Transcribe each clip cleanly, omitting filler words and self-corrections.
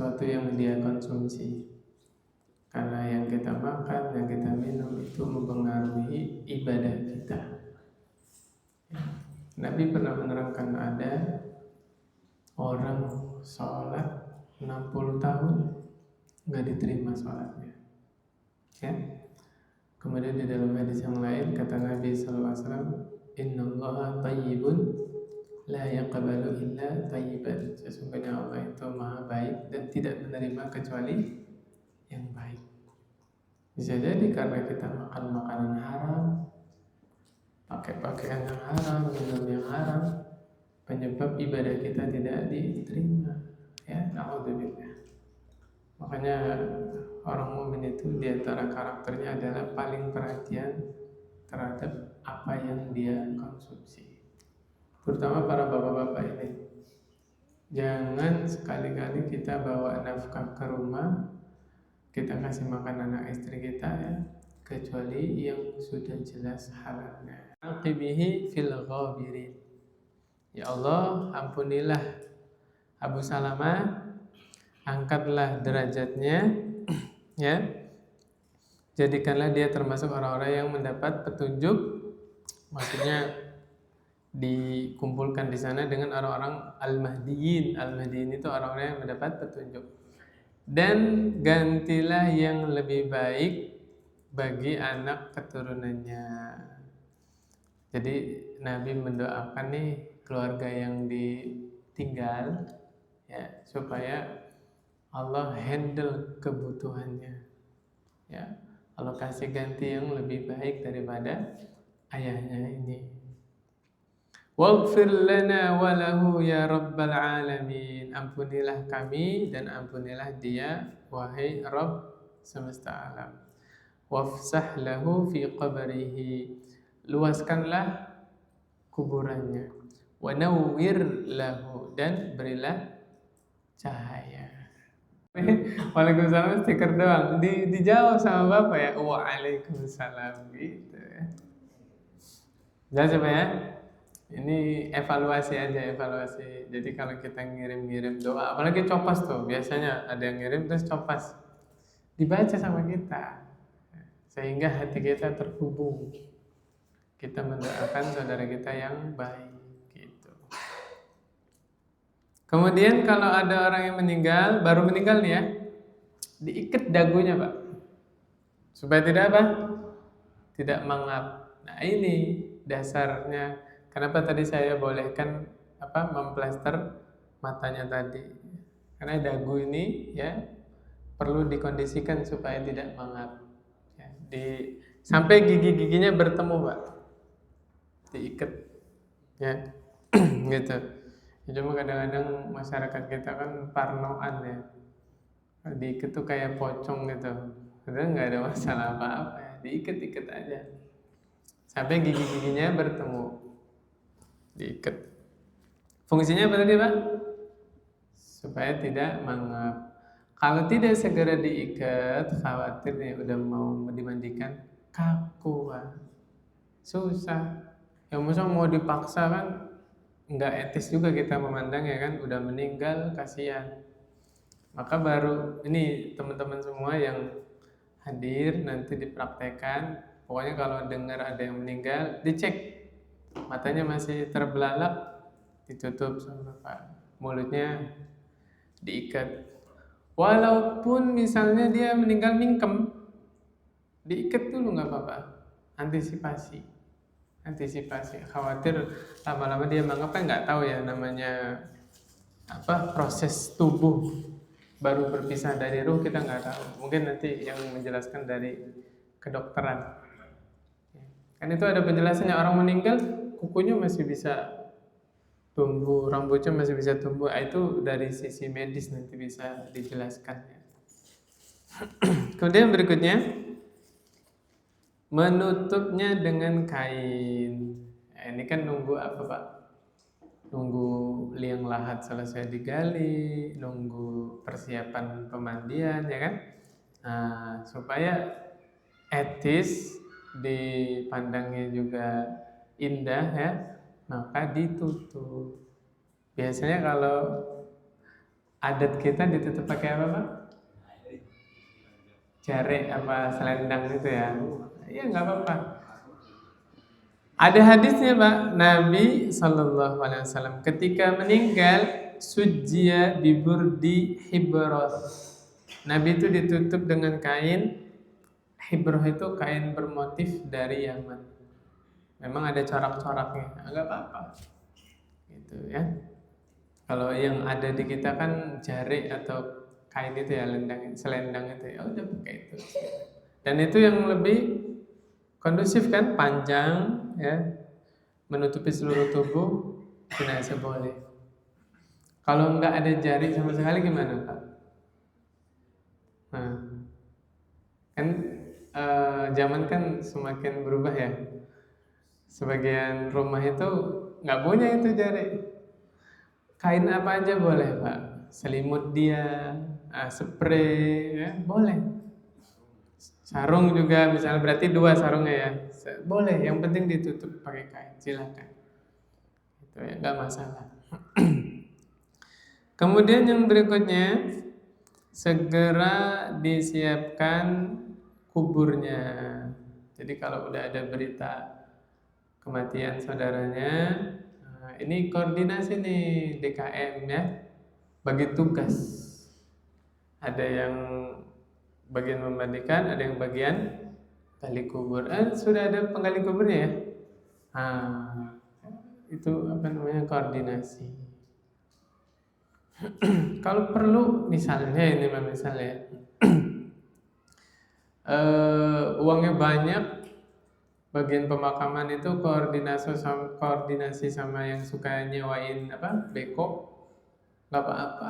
sesuatu yang dia konsumsi. Karena yang kita makan, yang kita minum itu mempengaruhi ibadah kita. Nabi pernah menerangkan ada orang sholat 60 tahun nggak diterima sholatnya. Ya. Kemudian di dalam hadis yang lain kata Nabi SAW, Innallaha tayyibun la yaqbalu illa tayyiban. Sesungguhnya Allah itu maha baik dan tidak menerima kecuali yang baik. Bisa jadi karena kita makan makanan haram, pakai pakaian yang haram, minum yang haram, penyebab ibadah kita tidak diterima. Ya, naudzubillah. Makanya orang mukmin itu di antara karakternya adalah paling perhatian terhadap apa yang dia konsumsi. Terutama para bapak-bapak ini. Jangan sekali-kali kita bawa nafkah ke rumah, kita kasih makan anak istri kita ya, kecuali yang sudah jelas halalnya. Aqibihi fil ghabirin. Ya Allah, ampunilah Abu Salamah, angkatlah derajatnya, ya. Jadikanlah dia termasuk orang-orang yang mendapat petunjuk. Maksudnya dikumpulkan di sana dengan orang-orang al-mahdiyin. Al-mahdiyin itu orang-orang yang mendapat petunjuk. Dan gantilah yang lebih baik bagi anak keturunannya. Jadi Nabi mendoakan nih keluarga yang ditinggal ya, supaya Allah handle kebutuhannya. Ya, Allah kasih ganti yang lebih baik daripada ayahnya ini. Waghfir lana wa lahu ya rabbal alamin. Ampunilah kami dan ampunilah dia wahai Rabb semesta alam. Wafsah lahu fi qabrihi. Luaskanlah kuburannya. Wa nawwir lahu, dan berilah cahaya. Waalaikumsalam stiker doang. Dijawab sama Bapak ya. Waalaikumsalam gitu ya. Jangan coba ya. Ini evaluasi aja, evaluasi. Jadi kalau kita ngirim-ngirim doa, apalagi copas tuh, biasanya ada yang ngirim terus copas. Dibaca sama kita. Sehingga hati kita terhubung. Kita mendoakan saudara kita yang baik gitu. Kemudian kalau ada orang yang meninggal, baru meninggal nih ya, diikat dagunya Pak, supaya tidak apa? Tidak mangap. Nah ini dasarnya. Kenapa tadi saya bolehkan memplaster matanya tadi? Karena dagu ini ya perlu dikondisikan supaya tidak mangap. Ya, sampai gigi-giginya bertemu Pak, diikat. Ya, gitu. Ya, cuma kadang-kadang masyarakat kita kan parnoan ya. Diikat tuh kayak pocong gitu. Padahal nggak ada masalah apa-apa ya. Diikat-ikat aja. Sampai gigi-giginya bertemu. Diikat. Fungsinya apa tadi Pak? Supaya tidak mangap. Kalau tidak segera diikat, khawatir nih udah mau dimandikan kaku Pak. Susah. Ya masa mau dipaksa kan nggak etis juga kita memandang ya kan, udah meninggal kasihan. Maka baru ini teman-teman semua yang hadir nanti dipraktekkan. Pokoknya kalau dengar ada yang meninggal, dicek matanya masih terbelalak, ditutup sama Pak. Mulutnya diikat. Walaupun misalnya dia meninggal mingkem, diikat dulu nggak apa-apa. Antisipasi. Khawatir lama-lama dia mengapa nggak tahu ya namanya proses tubuh baru berpisah dari ruh, kita nggak tahu. Mungkin nanti yang menjelaskan dari kedokteran. Kan itu ada penjelasannya, orang meninggal kukunya masih bisa tumbuh, rambutnya masih bisa tumbuh. Itu dari sisi medis nanti bisa dijelaskan. Kemudian berikutnya, menutupnya dengan kain. Ini kan nunggu apa Pak? Nunggu liang lahat selesai digali, nunggu persiapan pemandian ya kan? Nah, supaya etis, dipandangnya juga indah ya, maka ditutup. Biasanya kalau Adat kita ditutup pakai apa Pak? Jari apa selendang itu ya? Iya nggak apa-apa. Ada hadisnya Pak, Nabi Shallallahu Alaihi Wasallam ketika meninggal sujia biburdi hibros. Nabi itu ditutup dengan kain hibroh, itu kain bermotif dari Yaman. Memang ada corak-coraknya, nggak apa-apa. Gitu ya. Kalau yang ada di kita kan jari atau kain itu ya, selendang itu ya udah pakai itu. Dan itu yang lebih kondusif kan, panjang ya, menutupi seluruh tubuh, tidak boleh. Kalau nggak ada jari sama sekali gimana Pak? Nah, kan zaman kan semakin berubah ya. Sebagian rumah itu nggak punya itu jari. Kain apa aja boleh Pak, selimut dia, spray ya boleh. Sarung juga misalnya, berarti 2 sarungnya ya, boleh. Yang penting ditutup pakai kain, silakan. Itu ya nggak masalah. Kemudian yang berikutnya, segera disiapkan kuburnya. Jadi kalau udah ada berita kematian saudaranya, ini koordinasi nih DKM ya, bagi tugas. Ada yang bagian memandikan, ada yang bagian gali kubur. Sudah ada penggali kuburnya ya? Itu apa namanya, koordinasi. Kalau perlu misalnya ini misalnya uangnya banyak, bagian pemakaman itu koordinasi sama yang suka nyewain beko, nggak apa-apa.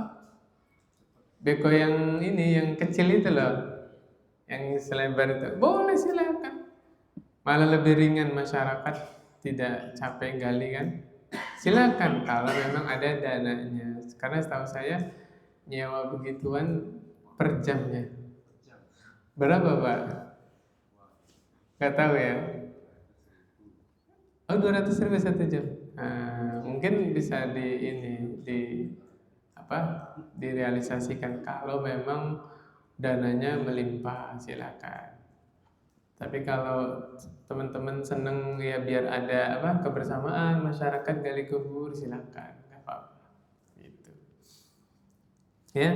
Beko yang ini, yang kecil itu loh, yang selebar itu, boleh silakan. Malah lebih ringan, masyarakat tidak capek gali kan. Silakan kalau memang ada dananya. Karena setahu saya nyewa begituan per jamnya. Berapa Pak? Gak tahu ya. Oh 200.000 1 jam. Mungkin bisa direalisasikan kalau memang dananya melimpah, silakan. Tapi kalau teman-teman seneng ya biar ada kebersamaan masyarakat gali kubur, silakan, nggak apa-apa. Gitu. Ya.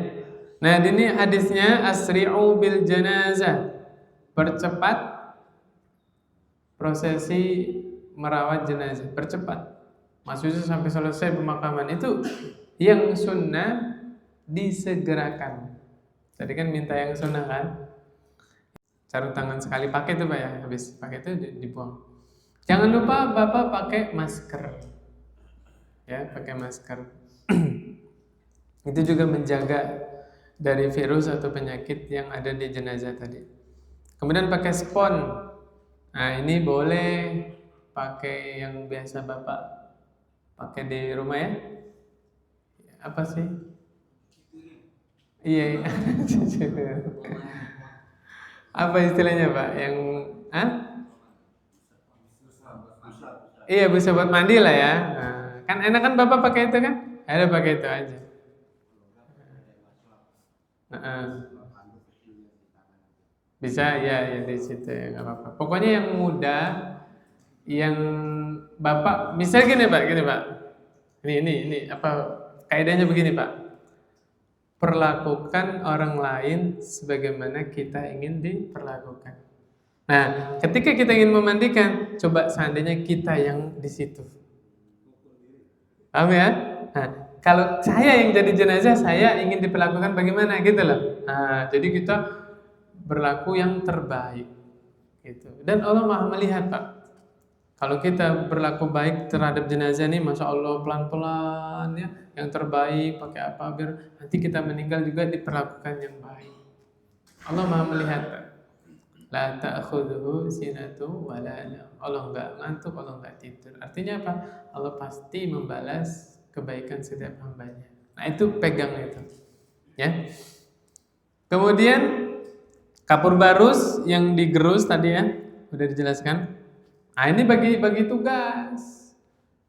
Nah, ini hadisnya asri'u bil janazah. Percepat prosesi merawat jenazah, percepat. Maksudnya sampai selesai pemakaman itu yang sunnah disegerakan. Tadi kan minta yang sunnah kan? Sarung tangan sekali pakai itu Pak ya, habis pakai itu dibuang. Jangan lupa Bapak pakai masker. Ya, pakai masker. Itu juga menjaga dari virus atau penyakit yang ada di jenazah tadi. Kemudian pakai spon. Nah, ini boleh pakai yang biasa Bapak pakai di rumah ya. Apa sih? Iya. Apa istilahnya Pak? Yang Iya, bisa buat mandi lah ya. Kan enak kan Bapak pakai itu kan? Ada pakai itu aja. Bisa ya di situ ya, nggak apa-apa. Pokoknya yang mudah, yang Bapak misalnya gini Pak. Ini apa kaidahnya begini Pak. Perlakukan orang lain sebagaimana kita ingin diperlakukan. Nah, ketika kita ingin memandikan, coba seandainya kita yang di situ. Paham ya? Nah, kalau saya yang jadi jenazah, saya ingin diperlakukan bagaimana gitu loh. Nah, jadi kita berlaku yang terbaik gitu. Dan Allah Maha melihat Pak. Kalau kita berlaku baik terhadap jenazah nih, Masya Allah pelan-pelan ya, yang terbaik pakai apa biar nanti kita meninggal juga diperlakukan yang baik. Allah Maha melihat Pak. La ta'khudhuhu sinatu wa la nawm. Allah enggak ngantuk, Allah enggak tidur. Artinya apa? Allah pasti membalas kebaikan setiap hambanya. Nah, itu pegang itu. Ya. Kemudian kapur barus yang digerus tadi ya, udah dijelaskan. Nah, ini bagi tugas.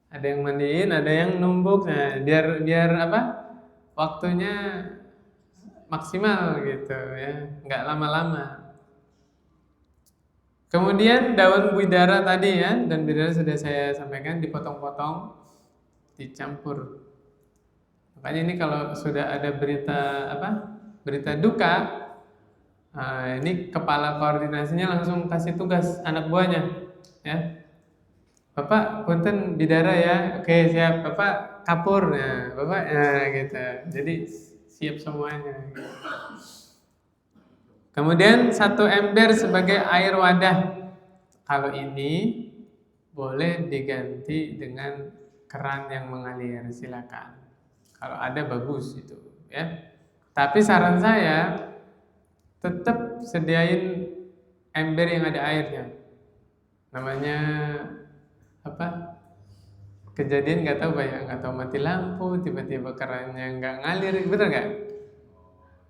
Ada yang mandiin, ada yang numbuk. Nah, biar apa? waktunya maksimal gitu ya, nggak lama-lama. Kemudian daun bidara tadi ya, dan bidara sudah saya sampaikan dipotong-potong, dicampur. Makanya ini kalau sudah ada berita berita duka, ini kepala koordinasinya langsung kasih tugas anak buahnya, ya. Bapak punten bidara ya, oke siap. Bapak kapur ya, bapak ya gitu. Jadi siap semuanya. Kemudian 1 ember sebagai air wadah. Kalau ini boleh diganti dengan keran yang mengalir, silakan. Kalau ada bagus itu, ya. Tapi saran saya tetap sediain ember yang ada airnya. Namanya apa? Kejadian nggak tahu ya, nggak tahu mati lampu, tiba-tiba kerannya nggak ngalir, bener nggak?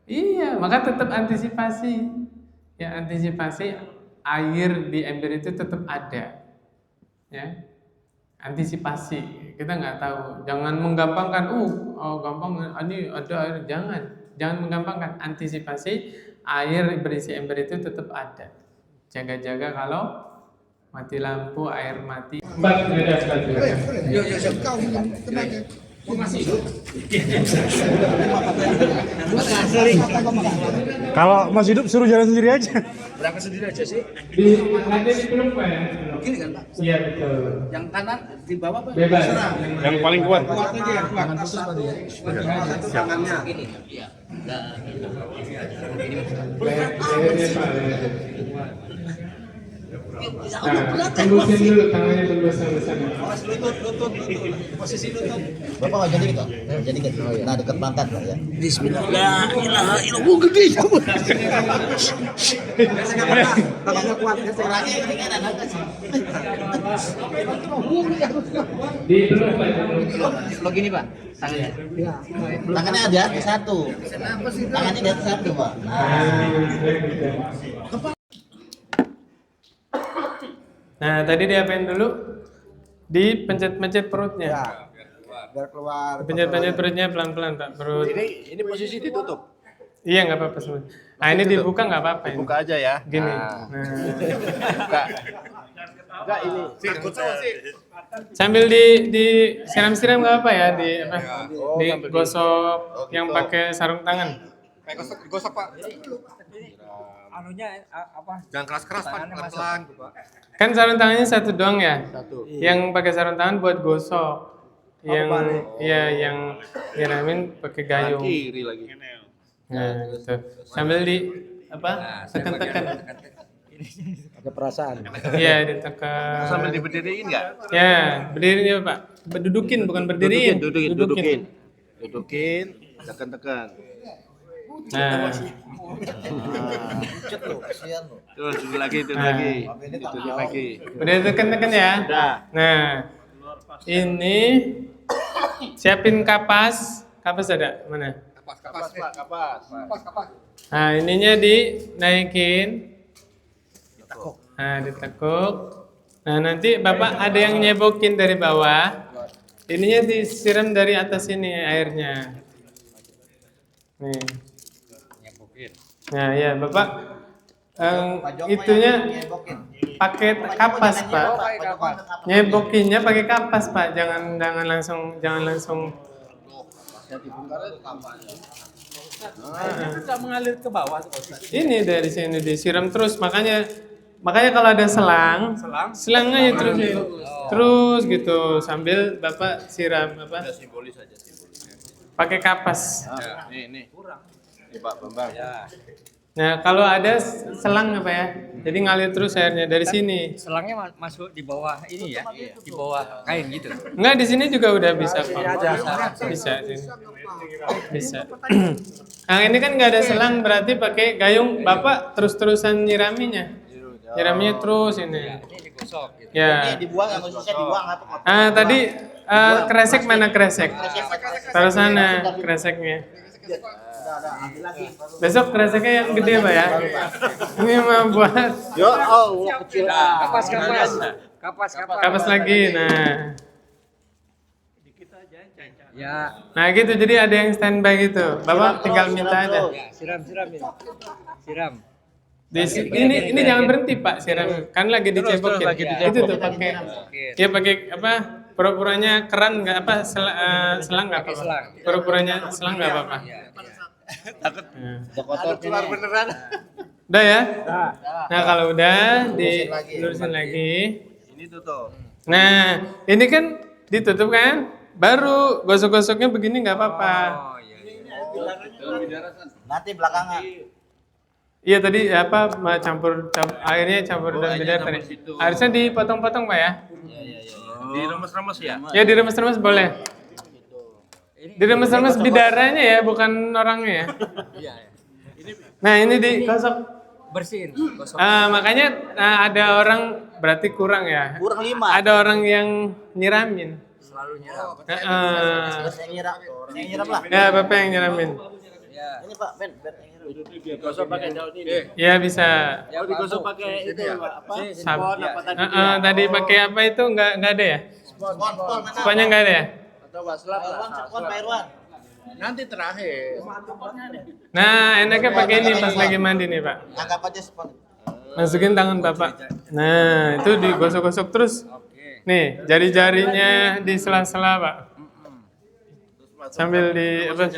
Iya, maka tetap antisipasi. Ya, antisipasi air di ember itu tetap ada. Ya, antisipasi. Kita nggak tahu. Jangan menggampangkan. Gampang. Ini ada air. Jangan menggampangkan. Antisipasi air berisi ember itu tetap ada. Jaga-jaga kalau mati lampu, air mati. Mbak, Yuk, tenang ya. Kalau masih hidup suruh jalan sendiri aja. Berangkat sendiri aja sih. Nanti di peluk Pak ya? Gini kan Pak? Iya betul. Yang kanan di bawah Pak? Bebas. Yang paling kuat. Kuat aja ya, kuat. Putus tadi ya. Tangannya. Ini. Iya. Nah, tembusin dulu tangannya tembus sampai sana. Awas lutut. Posisi lutut. Bapak nggak jadi gitu? Jadi gitu. Nah dekat pangkat lah ya. Bismillah. La ilaha illallah gede. Tangannya kuat. Orangnya ini kan anak kecil. Di peluk Pak. Lo gini Pak, tangannya. Tangannya ada satu. Tangannya ada satu Pak. Nah, tadi diapain dulu? Dipencet-pencet perutnya. Biar keluar. Pencet-pencet perutnya pelan-pelan, Pak. Perut. Ini posisi ditutup. Iya, nggak apa-apa semua. Nah, ini dibuka nggak apa-apa ini. Buka aja ya. Gini. Nah. Nah. Buka. Enggak ini. Sambil disiram-siram nggak apa ya, digosok yang pakai sarung tangan. Kayak gosok Pak. Anunya apa? Jangan keras-keras Pak, pelan-pelan Pak. Kan sarung tangannya satu doang ya. Satu. Yang pakai sarung tangan buat gosok. Yang nyiramin pakai gayung. Kiri lagi. Nah, gitu. Sambil tekan-tekan. Ada perasaan. Iya, ditekan. Sambil diberdiriin enggak? Ya, berdiri ya, Pak. Dudukin bukan berdiriin. Dudukin. Tekan-tekan. Nah, Terus lagi. Ditutup lagi. udah tekan-tekan ya. Udah. Nah, ini siapin kapas. Kapas ada mana? Kapas Pak, kapas. Nah, ininya dinaikin. Nah, ditekuk. Nah, nanti Bapak ada yang nyebokin dari bawah. Ininya disiram dari atas ini airnya. Nih. Nah, ya, Bapak itunya pakai kapas, Pak. Nyebokinnya pakai kapas, Pak. Jangan langsung Itu tidak mengalir ke bawah. ini dari sini disiram terus. Makanya kalau ada selang aja terus gitu sambil Bapak siram Simbolis aja simbolisnya. pakai kapas. Nih. Ini Pak Bambang. Ya. Nah, kalau ada selang apa ya? Jadi ngalir terus airnya dari sini. Selangnya masuk di bawah ini ya, di bawah kain gitu. Enggak, di sini juga udah bisa, Pak. Bisa sini. Bisa. Nah, ini kan nggak ada selang, berarti pakai gayung. Bapak terus-terusan nyiraminya. Nyiraminya terus ini. Ini digosok gitu. Ya. Dibuang yang khususnya dibuang atau Tadi kresek mana kresek? Taruh sana kreseknya. Besok kreseknya yang gede Pak ya. Ini mah buat Yo, kecil. Kapas. kapas lagi. Nah. Ya, Nah gitu, jadi ada yang standby gitu. Bapak tinggal minta aja. ya, siram ini. Siram. Ini jangan berhenti Pak siram, kan lagi dicebokin. lagi Itu tuh pakai, ya pakai apa? Pura-puranya keran nggak apa? Selang nggak apa? selang. Pura-puranya selang nggak apa-apa. Ya, ya. Udah kotor keluar beneran. Udah ya? Nah kalau udah dilurusin lagi. Ini tutup. Nah ini kan ditutup kan? Baru gosok-gosoknya begini nggak apa-apa. Oh, iya, iya. Nanti belakangan. Iya tadi apa airnya campur dengan bidar tadi. Harusnya dipotong-potong Pak ya? Di remes-remes ya? Ya diremes-remes boleh. Diremes-remes bidaranya ya, bukan orangnya ya. Iya, ya. Nah ini digosok. Bersihin, gosok. Makanya ada orang berarti kurang ya. Kurang 5. Ada orang yang nyiramin. Selalu nyiram. Terus saya nyiram lah. Ya bapak yang nyiramin. Ya. Ini Pak, Ben yang nyiram. Gosok pakai daun ini. Ya bisa. Ya, Digosok pakai itu apa? Sab- Apa tadi? Tadi pakai apa itu nggak ada ya? Spon mana? Sponnya nggak ada ya? Atau waslap Irwan, lah. spon Pak Irwan. Nanti terakhir. Nah enaknya pakai ini pas lagi mandi nih Pak. Anggap aja spon. Masukin tangan bapak. Nah itu digosok-gosok terus. Nih jari-jarinya di sela-sela Pak. Sambil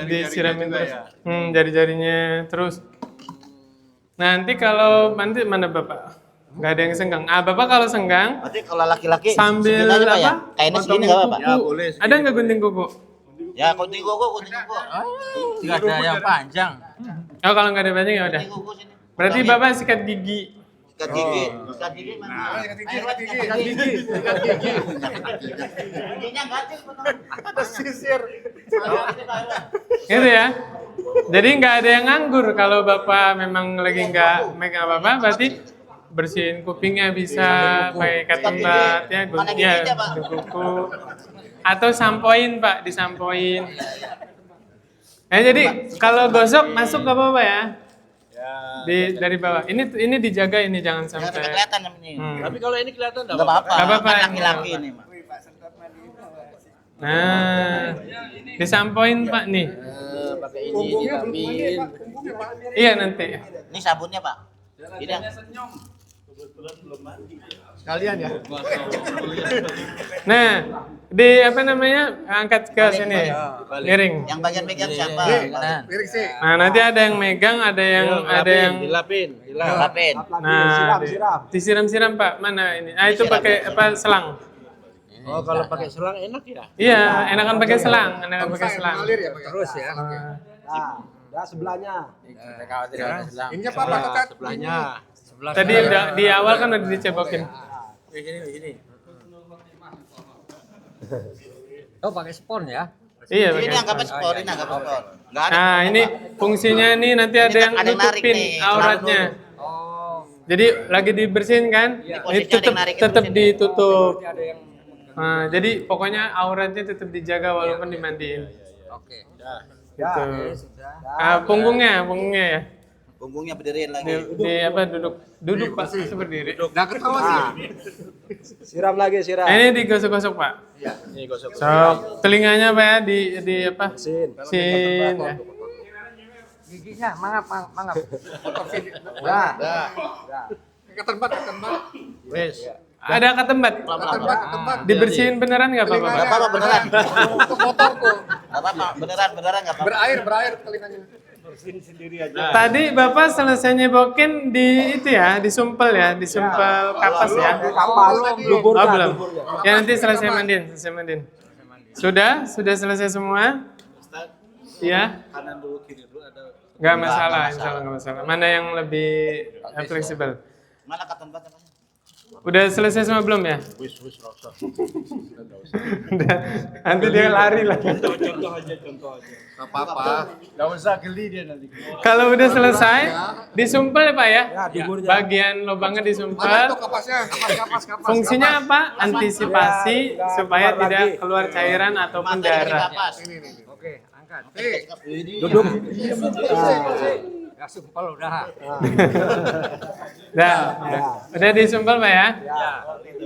disiramin terus. Jari-jarinya terus. Nanti kalau nanti mana bapak? Nggak ada yang senggang. Bapak kalau senggang Berarti kalau laki-laki sambil segini aja, Pak, ya? apa? Kainnya segini Potongin nggak apa-apa? kuku. Ya, boleh segini. Ada nggak gunting kuku? Ya, kunting kuku. Tidak ada yang panjang. Oh kalau nggak ada banyak ya udah. Kunting kuku sini. Berarti bapak sikat gigi. Sikat gigi. Sikat gigi mana? Sikat gigi. Giginya ganti potong. Ada sisir. Gitu ya. Jadi nggak ada yang nganggur kalau bapak memang lagi nggak megang apa-apa, berarti bersihin kupingnya bisa pakai ketembat ya, gunting kuku atau sampoin Pak, disampoin. Nah jadi kalau gosok masuk nggak apa-apa ya? Dari bawah. Ini dijaga ini jangan Jangan sampai sampai. kelihatan ini. Tapi kalau ini kelihatan Enggak apa-apa. Nggak apa-apa. Kan laki-laki ini, Pak. Nah, disampoin Pak nih. pakai ini ditampil. Iya nanti. Ini sabunnya, Pak. Ini yang Sekalian ya. Nah, di apa namanya? Angkat ke sini. Miring. yang bagian pegang siapa? Piring sih. Nah, nanti ada yang megang, ada yang dilapin. Lapin. Nah, disiram-siram Pak. Mana ini? Ah itu pakai apa? Selang. Oh, kalau pakai selang enak ya? Iya, enakan pakai selang, enakan pakai selang. Ngalir ya, Pak. Terus ya. Nah, sebelahnya. Ini apa Pak Tokat? sebelahnya. Tadi udah di awal kan udah dicebokin. Oh, pakai spon ya. Iya, Ini pakai. anggap aja spor, ini anggap spor. Enggak ada. Nah, ini fungsinya nih nanti ada yang ada yang narik nutupin nih, auratnya. Oh, Jadi lagi dibersihin kan? Ini Posisinya ada yang narik tetap sini. ditutup. ada yang Nah, jadi pokoknya auratnya tetap dijaga walaupun dimandiin. oke. Gitu. Punggungnya ya. Punggungnya berdiriin Di, lagi. di apa duduk Pak, berdiri. Udah ketawa sih. Siram lagi, siram. Nah, ini digosok-gosok Pak. Ini gosok. Sok telinganya Pak ya di apa? Sin. Sin ya. Giginya mangap. Udah. Ketempat. Wes. Ada ketembat. Ketempat. Dibersihin beneran nggak Bapak? Enggak apa-apa beneran. Untuk motor tuh. Enggak apa-apa, beneran enggak apa-apa. Berair telinganya. Tadi Bapak selesai nyebokin di itu ya, disumpel ya, disumpel kapas ya. Kapas. Oh, belum. Ya nanti selesai mandiin. Sudah selesai semua? Iya. Kanan dulu, kiri dulu ada. Nggak masalah, insya Allah nggak masalah. Mana yang lebih fleksibel? Mana ketempat namanya? Udah selesai semua belum ya? Wis rasa. Udah. Nanti dia lari lagi. Contoh aja. Enggak apa-apa. Enggak usah geli dia nanti. Kalau udah selesai, disumpel ya Pak ya? Timurnya. Bagian lubangnya Mana disumpel. itu kapasnya? Kapas. Fungsinya apa? Antisipasi Ya, supaya keluar tidak lagi. keluar cairan ataupun Mata dari darah. kapas. Ini. Oke, angkat. Duduk. Ya sumpel udah. Udah, ya. Udah disumpel Pak ya? Ya.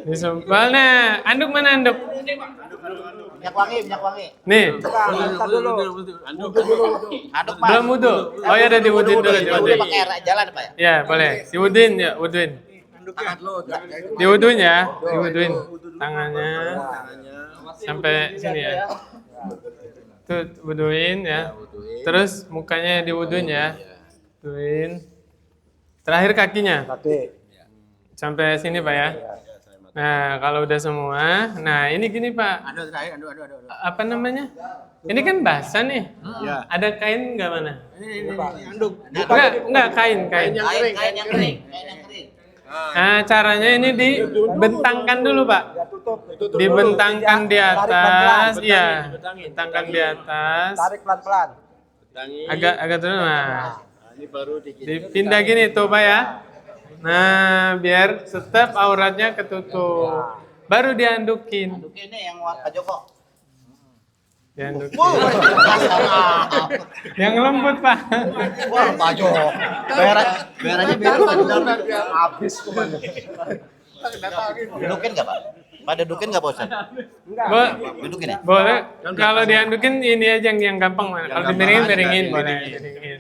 Disumpel. Nah, anduk mana anduk? Minyak wangi, minyak wangi. Nih, Aduk Mas. belum wudu. Oh ya udah diwuduin dulu, Udah diwuduin. pakai air jalan Pak ya? Ya, boleh. Diwuduin ya, wuduin. Diwuduin ya, diwuduin. Tangannya sampai sini ya. Tuh, wuduin ya. Terus mukanya diwuduin ya. Wuduin. Terakhir kakinya. Sampai sini Pak ya. Nah, kalau udah semua, nah ini gini Pak. Aduh. Apa namanya? Ini kan basah nih. Ada kain nggak mana? Enggak kain. Kain yang kering. Nah, caranya ini dibentangkan dulu Pak. Dibentangkan di atas, iya. Bentangkan di atas. Tarik pelan-pelan. Agak dulu. Nah, Ini baru dikit. dipindah gini tuh Pak ya. Nah, biar tetap auratnya ketutup. Baru diandukin. Ini yang muat Pak Joko. Diandukin. Yang lembut Pak. Wah, Pak Joko. Bayarannya biar habis kemana. Dudukin nggak Pak? Pak dudukin nggak Pak Ustaz? Dudukin ya? Boleh. Kalau diandukin ini aja yang gampang. Kalau dimiringin boleh. Miringin.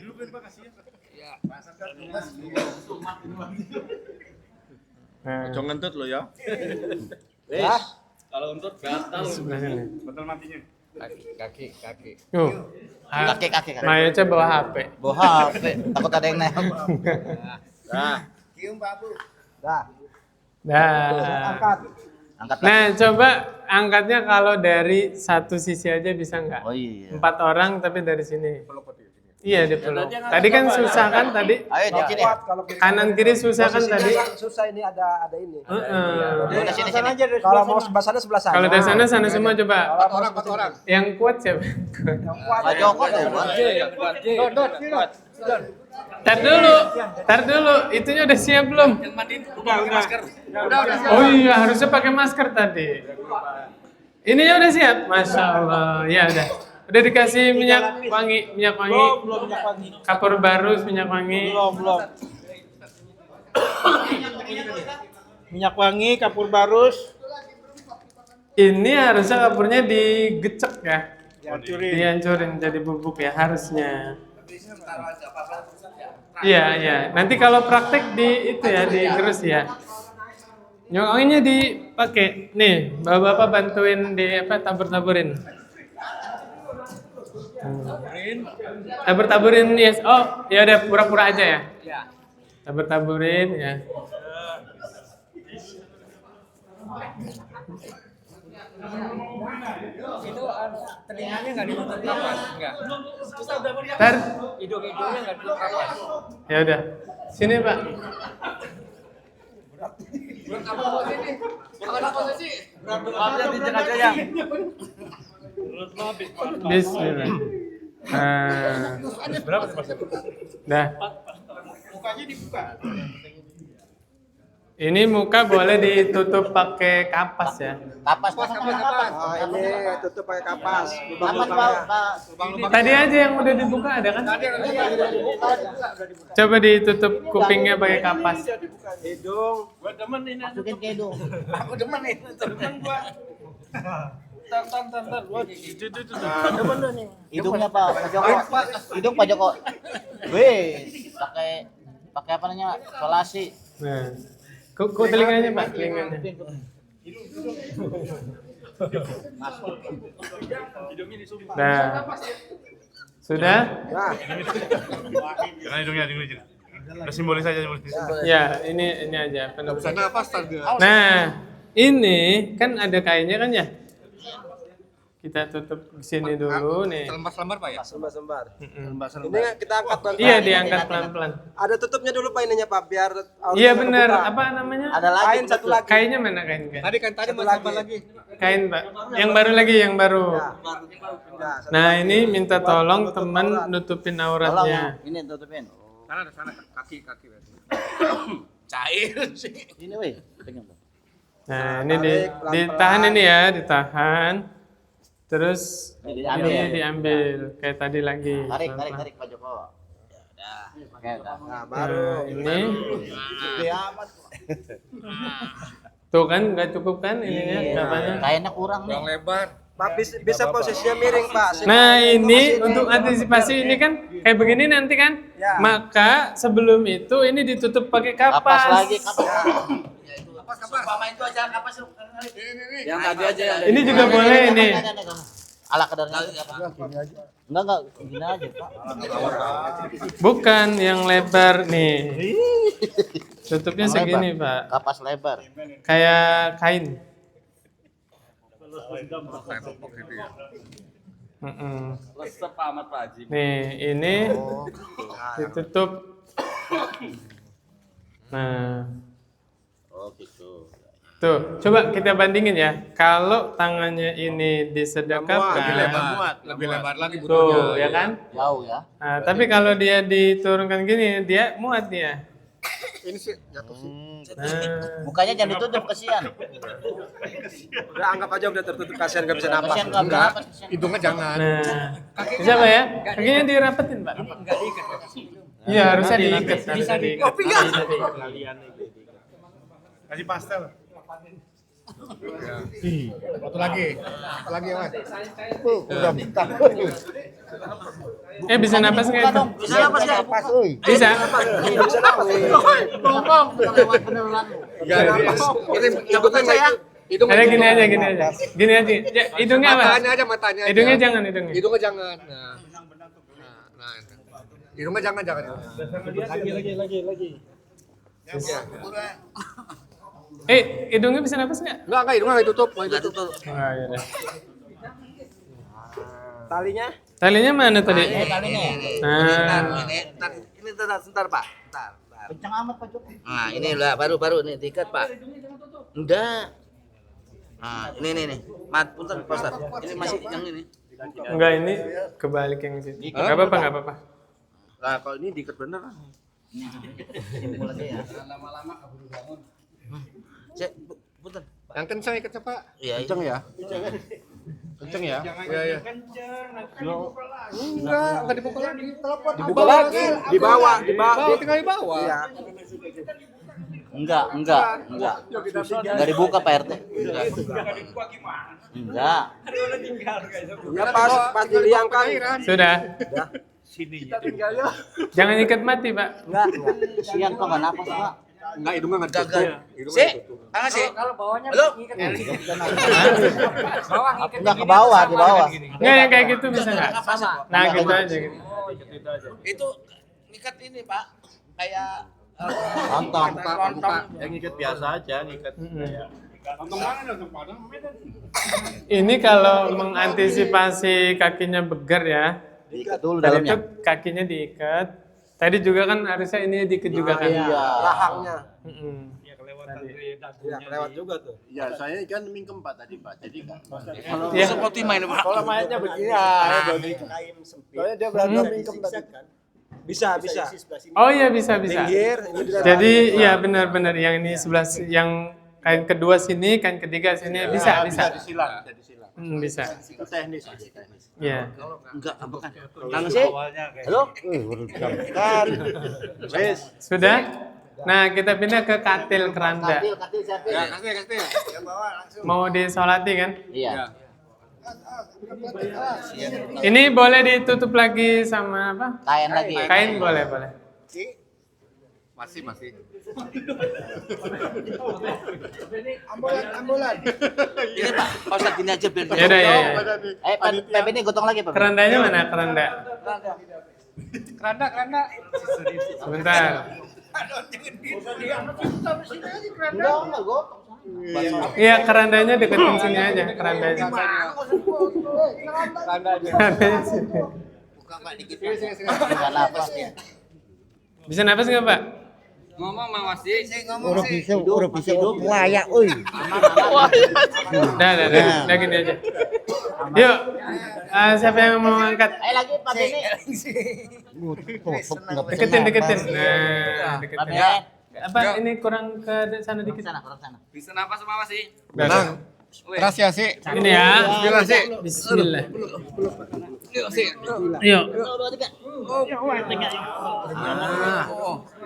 Nah, Jangan ngentut lo ya. sebelah sini. Kaki. Tuh. Kaki. Maya coba bawa HP. Bawa HP, takut ada yang nempel. Nah, Dah. Angkat. Angkat. Nah, coba angkatnya kalau dari satu sisi aja bisa nggak? Oh iya. 4 orang tapi dari sini. Iya, dipeluk. Tadi kan susah kan tadi? Ayo di sini. Kanan kiri susah kan tadi? Susah ini ada ini. Udah sini. Kalau mau sebelah sana. Kalau dari sana semua coba. 4 orang. Yang kuat siapa? Pak Joko tuh. Tar dulu. Itunya udah siap belum? Oh iya, harusnya pakai masker tadi. Ininya udah siap, masya Allah. Ya udah. Udah dikasih minyak wangi. Belum minyak wangi. Kapur barus, minyak wangi. Belum. Minyak wangi, kapur barus. Ini harusnya kapurnya digecek ya. Dihancurin. Dihancurin jadi bubuk ya harusnya. Iya. Nanti kalau praktek di itu ya digerus ya. Minyak wanginya dipakai. Nih, bapak-bapak bantuin tabur-taburin. Tabur-taburin yes. Oh, ya udah pura-pura aja ya. Tabur-taburin ya. Itu telinganya nggak ditutup kapas? Enggak. Ntar, Hidung-hidungnya nggak ditutup kapas? ya udah. Sini Pak. Bismillah. Berapa sih Mas? Dah. Mukanya dibuka. Ini muka boleh ditutup pakai kapas ya. Kapas. Ini tutup pakai kapas. Kapas Pak. Tadi aja yang udah dibuka ada kan? Coba ditutup kupingnya pakai kapas. Hidung. Masukin ke hidung. Hidungnya Pak Joko. Hidung Pak Joko. Wih, pakai apa namanya? Solasi. Nah. Kok telinganya Pak? Telinganya. Nah. Sudah? Jangan hidungnya. Udah simbolis aja. Ya, ini aja. Bisa nafas tangga. Nah, ini kan ada kainnya kan ya? Kita tutup di sini dulu nih. Selembar Pak ya? Sembar. Mm-mm. Ini kita angkat pelan-pelan. Iya, diangkat pelan-pelan. Ada tutupnya dulu Pak ininya Pak biar Iya benar. Apa namanya? Ada lagi Kain satu lagi. Kainnya mana kain? Tadi mau lagi. Kain Pak. Yang baru lagi, yang baru. Nah, Nah, ini minta tolong teman nutupin auratnya. Ini tutupin. Sana kaki. Ini weh. Pegang Pak. Nah, ini ditahan ini ya, ditahan. Terus Ini diambil. ini diambil kayak tadi lagi. Tarik Pak Joko. Oke, udah. Nah, Nah, ini Gede amat. tuh kan nggak cukup kan ininya berapanya? Kayaknya kurang nih. Yang lebar. Pak, bisa posisinya miring, Pak. Nah ini untuk antisipasi ini kan kayak begini nanti kan, Ya. maka sebelum itu ini ditutup pakai Kapas kapas. lagi, kapas. Yang tadi aja yang Ini juga boleh ini. Ala kadarnya. Enggak, gini aja, Pak. Bukan yang lebar nih. Tutupnya Yang segini lebar. Pak, Kapas lebar. kayak kain. resep amat Pak Haji. Nih ini ditutup. Nah. Oh, gitu. Tuh, coba kita bandingin ya. Kalau tangannya ini Lebih disedekapkan, lebar. Lebih lebar lagi butuhnya. tuh, ya kan? Jauh ya. Nah, tapi kalau dia diturunkan gini, dia muat dia. Ini sih jatuh sih. Nah, Mukanya jangan ditutup, kesian. Udah anggap aja udah tertutup, kasihan nggak bisa napas. Kesian enggak berapa, kesian. Hidungnya jangan. nah, bisa Pak ya? Kakinya dirapetin Pak. Iya, harusnya diikat. Bisa diikat. Kasih pastel. Satu lagi. Satu lagi ya, Mas. Udah betah. Bisa napas nggak itu? Bisa napas enggak? Napas, euy. Bisa. Bisa napas. Ngomong lewat beneran. Enggak napas. Ini hidungnya saya. Hidungnya Ada gini aja, gini aja. Gini aja. Ya, hidungnya apa? matanya aja, matanya aja. Hidungnya jangan, hidungnya. Hidungnya jangan. Nah. Hidungnya jangan. Lagi. Hidungnya bisa napas nggak? Enggak, hidungnya nggak ditutup. Nggak ditutup. Oh, iya deh. Talinya? Talinya mana tadi? Talinya ya. Nah, Ini sebentar, Pak. Bentar. Kencang amat, Pak Joko. Nah, ini lah baru nih diikat Pak. Enggak. Nah, ini. Mat, punten Pak Ustaz. Ini masih yang ini. enggak ini kebalik yang situ. Enggak apa-apa, enggak apa-apa. Nah, kalau ini diikat bener. Simpul aja ya. Cek, punten. Yang kencang ikatnya, Pak. Iya, Kenceng ya? Kenceng ya? Iya. Enggak dibuka lagi. Telepon. Dibuka lagi. Di bawah. Tinggal di bawah. Iya. Enggak. Enggak dibuka Pak RT. Enggak. Ya pas diliangkan. Sudah. Jangan ikat mati, Pak. Enggak. Kesian Pak, enggak napas, Pak. Enggak, hidungnya enggak ditutup. Si, tangan sih. Halo. Enggak ke bawah, di bawah. Enggak yang kayak gitu bisa enggak? Nah, gitu aja gitu. Itu ngikat ini, Pak. Kayak Lontong. Yang ngikat biasa aja, ngikat. Ini kalau mengantisipasi kakinya begar ya. Diikat dulu Tadi dalamnya. itu kakinya diikat. Tadi juga kan harusnya ini diikat juga kan. Iya. Rahangnya. Iya, Iya, kelewat juga tuh. Iya, saya kan mingkem Pak tadi, Pak. Jadi kan. Iya. seperti main, Pak. Kalau mainnya begini ya, kain sempit. Soalnya dia berada mingkem tadi kan. Bisa. Oh iya bisa. Minggir, ini bisa. Jadi ya benar-benar yang ini sebelah yang kain kedua sini, kain ketiga sini bisa. Jadi silang. Bisa. Itu teknis. Iya. Enggak, bukan. Tangan sih. Halo? Kan. Wes. Sudah? Nah, kita pindah ke katil keranda. Katil siapa? Ya, kasih. Mau disolati kan? Iya. Ini boleh ditutup lagi sama apa? Kain lagi. Kain boleh. Masih. Ambulan. Ini Pak, Pak Ustaz gini aja biar Ya udah ya. Pak ini gotong lagi Pak. Kerandanya mana keranda? Keranda. Sebentar. Enggak gotong. Iya, kerandanya deketin sini aja, kerandanya. Kerandanya sini. buka Pak dikit. Enggak napas ya. Bisa napas nggak, Pak? Ngomong Mang Wasi. Udah bisa layak, euy. Udah gini aja. Yuk, siapa yang mau angkat? Ayo lagi Pak ini. Deketin. Nah, deketin. Ya. Apa ini kurang ke sana dikit? Kurang sana. Bisa napas Mang Wasi. Tenang. Terus ya sih. Ini ya. Bismillah sih. Bismillah. Yuk sih. Yuk.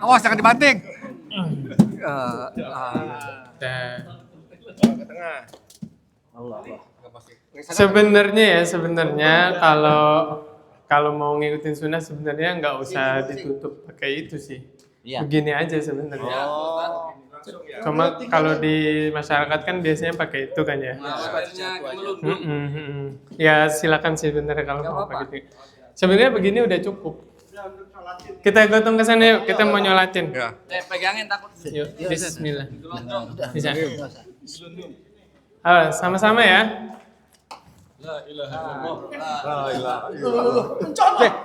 Awas jangan dibanting. Dan sebenarnya kalau mau ngikutin sunnah sebenarnya nggak usah ditutup pakai itu sih. Iya. Begini aja sebenarnya. Oh. Cuma kalau di masyarakat kan biasanya pakai itu kan ya. Ya silakan sih sebenarnya kalau mau pakai itu. Sebenarnya begini udah cukup. Kita gotong ke sana yuk, kita mau nyolatin. Ya. Pegangin takut. Yuk, bismillah. Bisa. Halo, sama-sama ya.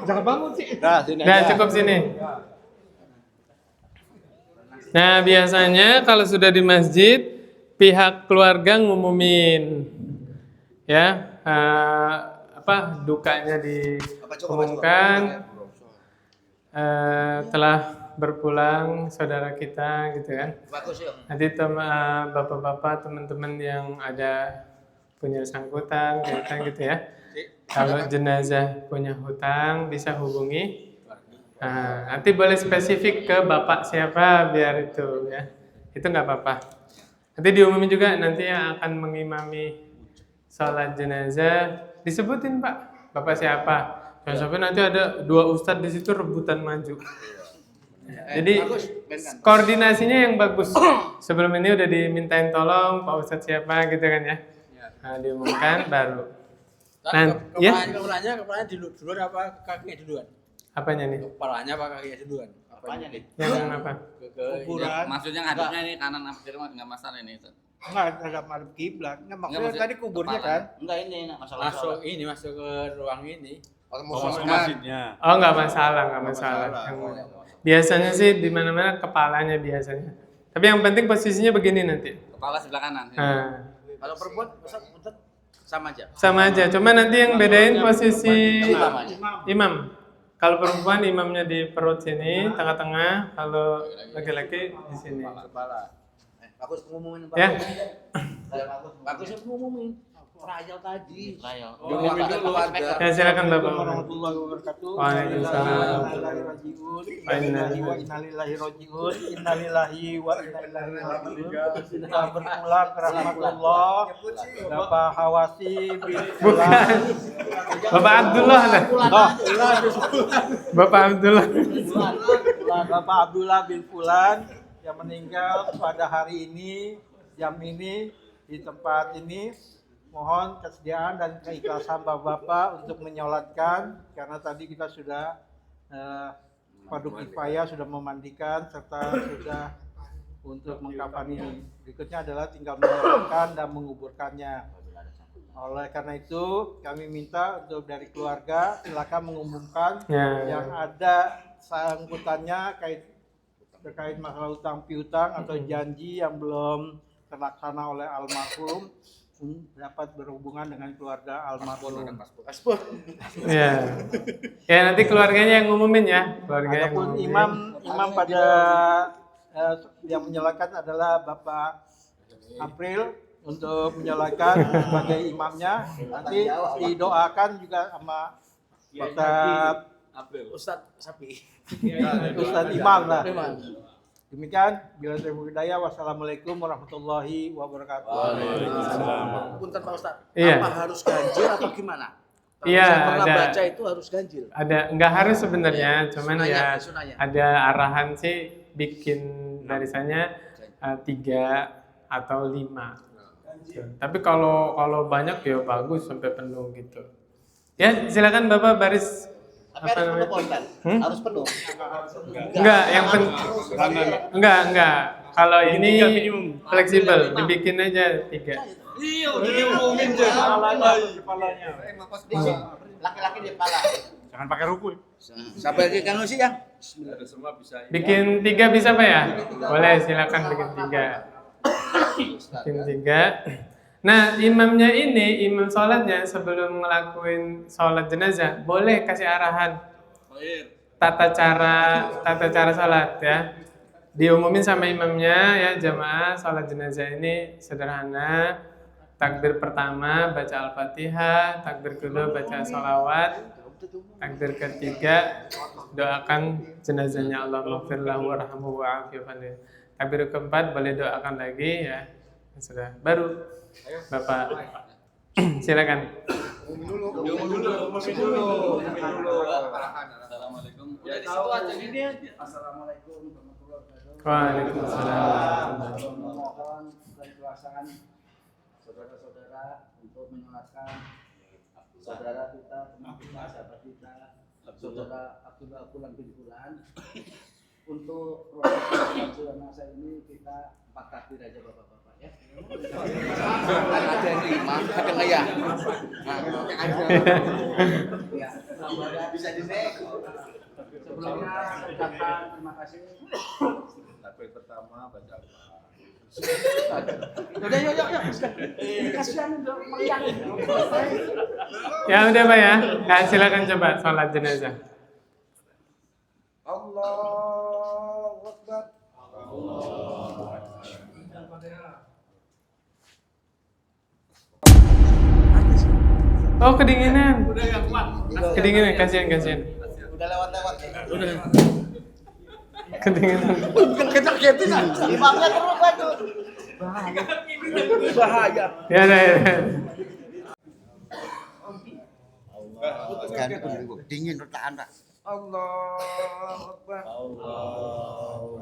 Jangan bangun sih. Nah, cukup sini. Nah, biasanya kalau sudah di masjid, pihak keluarga ngumumin, ya, dukanya diumumkan, telah berpulang saudara kita, gitu kan. Bagus yuk. Nanti bapak-bapak, teman-teman yang ada punya sangkutan, gitu ya. Kalau jenazah punya hutang, bisa hubungi. Nah, nanti boleh spesifik ke bapak siapa biar itu ya. Itu nggak apa-apa. Nanti diumumin juga nanti yang akan mengimami sholat jenazah disebutin Pak, bapak siapa. Jangan sampai nanti ada 2 ustadz di situ rebutan maju. Jadi koordinasinya yang bagus. Sebelum ini udah dimintain tolong Pak Ustadz siapa gitu kan ya. Nah, diumumkan baru. Nah, ya. Kepalanya duluan apa kakinya duluan? Apanya nih? Kepalanya apa kakinya duluan? Apanya nih? Yang apa? Kuburan. Maksudnya ngadepnya ini kanan apa kiri nggak masalah ini. Enggak agak madep kiblat. Enggak maksudnya Enggak, tadi kuburnya kepala. kan. Enggak ini masalah. Masuk ke ruang ini. Masuk masjidnya. Oh, nggak masalah. Yang- biasanya sih di mana-mana kepalanya biasanya. Tapi yang penting posisinya begini nanti. Kepala sebelah kanan. Nah, Kalau perempuan sama aja. sama aja. Cuma nanti yang bedain posisi Imam aja. imam. Kalau perempuan imamnya di perut sini, tengah-tengah. Kalau laki-laki di sini. Bagus ngumumin Ya. Bagusnya ngumumin. Trial tadi. Trial. Ngumumin dulu warga. Ya silakan Bapak. Warahmatullahi wabarakatuh. Waalaikumsalam. Innalillahi wa inna ilaihi raji'un. Innalillahi wa inna ilaihi raji'un. Kita berpulang ke rahmatullah. Bapak Hawasi bin Bukan. Bapak Abdullah dah. Bapak Abdullah. Bapak Abdullah bin Fulan yang meninggal pada hari ini, jam ini, di tempat ini. Mohon kesediaan dan keikhlasan Bapak-Bapak untuk menyolatkan, karena tadi kita sudah fardu kifayah, sudah memandikan serta sudah untuk mengkafani. Berikutnya adalah tinggal menyolatkan dan menguburkannya. Oleh karena itu kami minta untuk dari keluarga silakan mengumumkan yang ada sangkutannya terkait masalah utang piutang atau janji yang belum terlaksana oleh almarhum dapat berhubungan dengan keluarga almarhum. Ya. Ya nanti keluarganya yang ngumumin ya. Keluarga yang Adapun ngumumin. imam pada yang menyalakan adalah Bapak April untuk menyalakan sebagai imamnya. Nanti didoakan juga sama Ustadz Sapi. Ustadz Imam lah. Demikian, bila saya berhidayah, wassalamualaikum warahmatullahi wabarakatuh. Punten Pak Ustaz, Iya. apa harus ganjil atau gimana? Kalau Iya, saya pernah ada. baca itu harus ganjil. Nggak harus sebenarnya, cuman Sunahnya, ya sunahnya. ada arahan sih bikin barisannya 3 atau 5. Tapi kalau banyak ya bagus sampai penuh gitu. Ya silakan Bapak baris. Tapi harus penuh Pak Ustaz. Harus penuh. Enggak, enggak. Kalau ini fleksibel, dibikin aja 3. Laki-laki di kepala. Jangan pakai ruku. Sampai ke Kang Nusi ya. Bikin 3 bisa Pak ya? Boleh, silakan bikin 3. Bikin 3. Nah, imamnya ini, imam sholatnya sebelum ngelakuin sholat jenazah, boleh kasih arahan tata cara sholat ya. Diumumin sama imamnya ya, jamaah sholat jenazah ini sederhana, takbir pertama baca Al-Fatihah, takbir kedua baca sholawat, takbir ketiga doakan jenazahnya, Allahumma ighfir lahu warhamhu wa'afihi wa'fu. Takbir keempat boleh doakan lagi ya. Sudah. Baru Bapak silakan. Assalamualaikum. Assalamualaikum warahmatullahi wabarakatuh. Waalaikumsalam. Mohon keikhlasan saudara-saudara untuk menyolatkan saudara kita, teman kita, sahabat kita, saudara Abdullah Fulan bin Fulan. Untuk proses jenazah ini kita 4 takbir aja bapak-bapak ya. Ada yang terima, ada nggak ya? Ya, bisa dicek. Sebelumnya saya ucapkan terima kasih. Takbir pertama baca apa? Udah yuk. Kasihan udah meriang. Ya udah Pak ya. Kalian silakan coba sholat jenazah. Allahu Akbar. Oh kedinginan. Kedinginan, kasihan. Udah lewat-lewat ya. Kedinginan. Imamnya terus baju. Bahaya. Ya udah. Dingin retaan Pak. Allahu Akbar. Allahu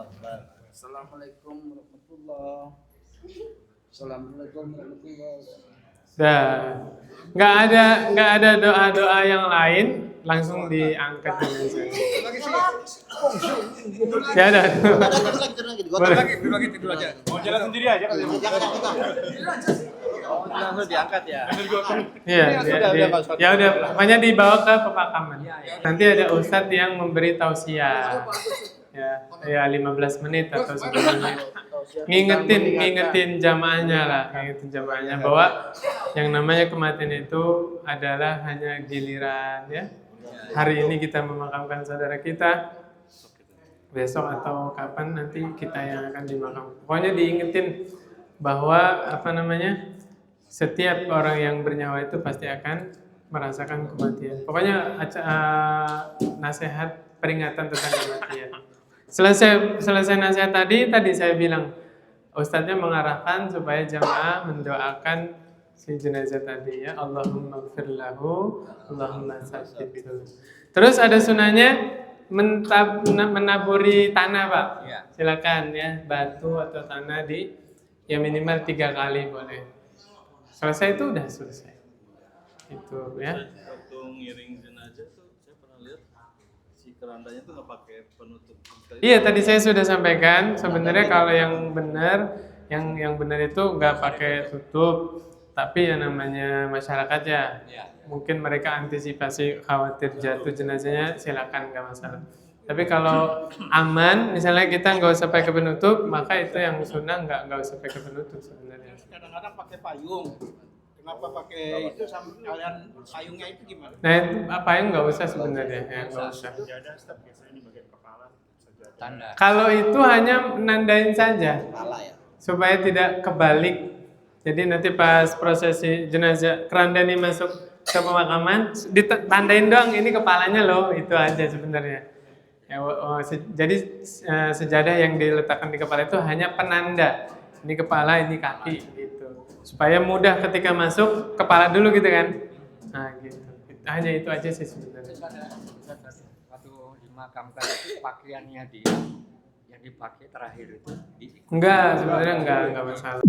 Akbar. Assalamualaikum warahmatullahi wabarakatuh. Assalamualaikum warahmatullahi wabarakatuh. Dah. Nggak ada doa-doa yang lain, langsung diangkat jenazah. Ya udah. Turun lagi, Dibagi tidur aja. Mau jalan sendiri aja kali. Langsung diangkat ya. Iya, ya udah, pokoknya dibawa ke pemakaman. Nanti ada ustadz yang memberi tausiah. Ya 15 menit atau 10 menit. Ngingetin jamaahnya bahwa yang namanya kematian itu adalah hanya giliran ya. Hari ini kita memakamkan saudara kita, besok atau kapan nanti kita yang akan dimakamkan. Pokoknya diingetin bahwa setiap orang yang bernyawa itu pasti akan merasakan kematian. Pokoknya nasihat peringatan tentang kematian. Selesai nasihat tadi saya bilang ustadznya mengarahkan supaya jamaah mendoakan si jenazah tadi ya, Allahumma ighfir lahu, Allahumma sabbithu. Terus ada sunahnya menaburi tanah Pak. Silakan ya, batu atau tanah ya minimal 3 kali boleh. Selesai itu udah selesai. Itu ya. Waktu ngiring jenazah tuh saya pernah lihat si kerandanya tuh nggak pakai penutup. Iya tadi saya sudah sampaikan sebenarnya kalau yang benar itu nggak pakai tutup, tapi yang namanya masyarakat ya mungkin mereka antisipasi khawatir jatuh jenazahnya, silakan nggak masalah. Tapi kalau aman misalnya kita nggak usah pakai penutup, maka itu yang sunnah nggak usah pakai penutup sebenarnya. Kadang-kadang pakai payung. Kenapa pakai itu sama kalian payungnya itu gimana? Nah itu payung nggak usah sebenarnya ya, nggak usah. Kalau itu hanya menandain saja supaya tidak kebalik. Jadi nanti pas prosesi jenazah keranda ini masuk ke pemakaman ditandain doang ini kepalanya loh, itu aja sebenarnya. Ya, jadi sejadah yang diletakkan di kepala itu hanya penanda. Ini kepala, ini kaki gitu. Supaya mudah ketika masuk kepala dulu gitu kan. Nah gitu. Hanya itu aja sih sebenarnya. Waktu dimakamkan itu pakaiannya yang dipakai terakhir itu Enggak, sebenarnya enggak masalah.